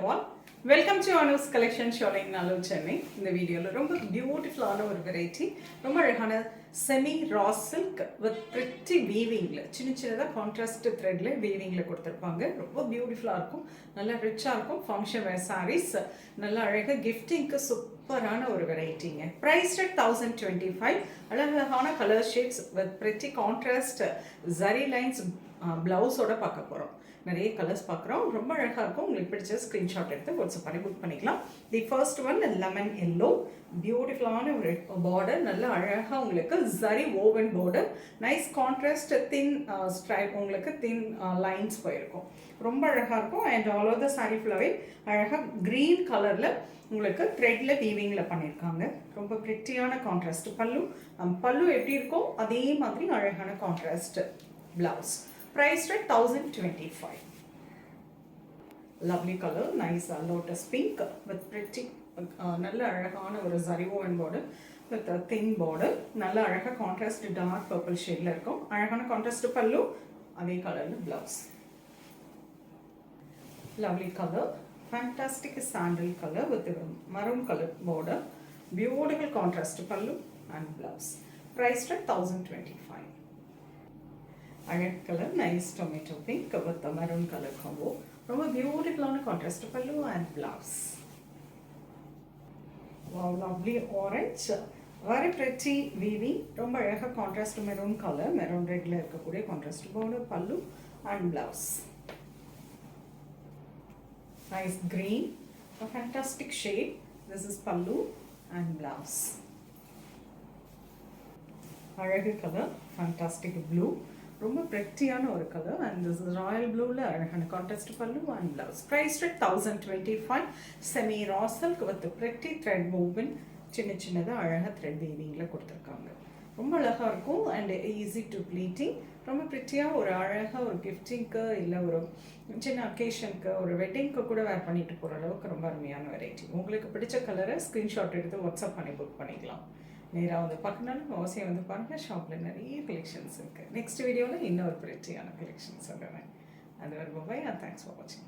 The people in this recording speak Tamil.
all. Welcome to Anu's collection showing Nalur Chennai. இந்த வீடியோல ரொம்ப பியூட்டிஃபுல்லான ஒரு வெரைட்டி, ரொம்ப அழகான semi raw silk with pretty வீவிங்ல சின்ன சின்னதாக கான்ட்ராஸ்ட் த்ரெட்ல வீவிங்ல கொடுத்துருப்பாங்க. ரொம்ப பியூட்டிஃபுல்லாக இருக்கும், நல்லா ரிச்சாக இருக்கும். ஃபங்க்ஷன் வேர் சாரீஸ் நல்லா அழகாக கிஃப்டிங்க்கு சூப்பரான ஒரு வெரைட்டிங்க. Price rate 1025. அழகான colour shades with pretty contrast zari lines ப்ளவுஸோட பார்க்க போகிறோம். நிறைய கலர்ஸ் பார்க்குறோம், ரொம்ப அழகாக இருக்கும். உங்களுக்கு பிடிச்ச ஸ்க்ரீன்ஷாட் எடுத்து வாட்ஸ்அப் பண்ணி புக் பண்ணிக்கலாம். The first one lemon yellow, பியூட்டிஃபுல்லான ஒரு பார்டர், நல்ல அழகாக உங்களுக்கு zari woven border, nice contrast thin stripe, உங்களுக்கு தின் லைன்ஸ் போயிருக்கும், ரொம்ப அழகாக இருக்கும். And all over the sari ஃபுல்லாகவே அழகாக க்ரீன் கலரில் உங்களுக்கு த்ரெட்டில் வீவிங்கில் பண்ணியிருக்காங்க. ரொம்ப பிரிட்டியான கான்ட்ராஸ்ட். பல்லு எப்படி இருக்கோ அதே மாதிரி அழகான contrast blouse. Price rate 1025. Lovely color, nice lotus pink with pretty நல்ல அழகான ஒரு zari woven border with a thin border. நல்ல அழகா கான்ட்ராஸ்ட் டார்க் பர்பிள் ஷேட்ல இருக்கும். அழகான கான்ட்ராஸ்ட் பல்லு, அதே கலர்ல blouse. Lovely color, fantastic sandal color with a maroon color border. Beautiful contrast pallu and blouse. Price rate 1025. Red color, nice tomato pink with the maroon color combo. ரொம்ப பியூட்டிஃபுல்லான கான்ட்ராஸ்ட் பல்லு and blouse. Wow, lovely orange, very pretty weaving. ரொம்ப அழகாக கான்ட்ராஸ்ட் மெரூன் கலர், மெரூன் ரெட்ல இருக்கக்கூடிய கான்ட்ராஸ்ட் border பல்லு and blouse. Nice green, a fantastic shade. This is pallu and blouse. அழகு கலர், fantastic blue. ரொம்ப பிரிட்டியான ஒரு colour. And this is royal ப்ளூவில் அழகான contrast pallu and blouse. Price rate 1025. Semi raw silk with pretty thread movement, சின்ன சின்னதாக அழகாக த்ரெட் வீவிங்கில் கொடுத்துருக்காங்க. ரொம்ப அழகாக இருக்கும் அண்ட் ஈஸி டு ப்ளீட்டிங். ரொம்ப பிரிட்டியாக ஒரு அழகாக ஒரு கிஃப்டிங்க்கு இல்லை ஒரு சின்ன அக்கேஷனுக்கு ஒரு வெட்டிங்க்கு கூட வேர் பண்ணிட்டு போகிற அளவுக்கு ரொம்ப அருமையான வெரைட்டி. உங்களுக்கு பிடிச்ச கலரை ஸ்க்ரீன்ஷாட் எடுத்து வாட்ஸ்அப் பண்ணி புக் பண்ணிக்கலாம். நேராக வந்து பார்க்கணுன்னாலும் அவசியம் வந்து பாருங்கள். ஷாப்பில் நிறைய கலெக்ஷன்ஸ் இருக்குது. நெக்ஸ்ட் வீடியோவில் இன்னொரு பிரிட்டியான கலெக்ஷன்ஸ் சொல்லுவேன். அது ஒரு பாய். தேங்க்ஸ் ஃபார் வாட்சிங்.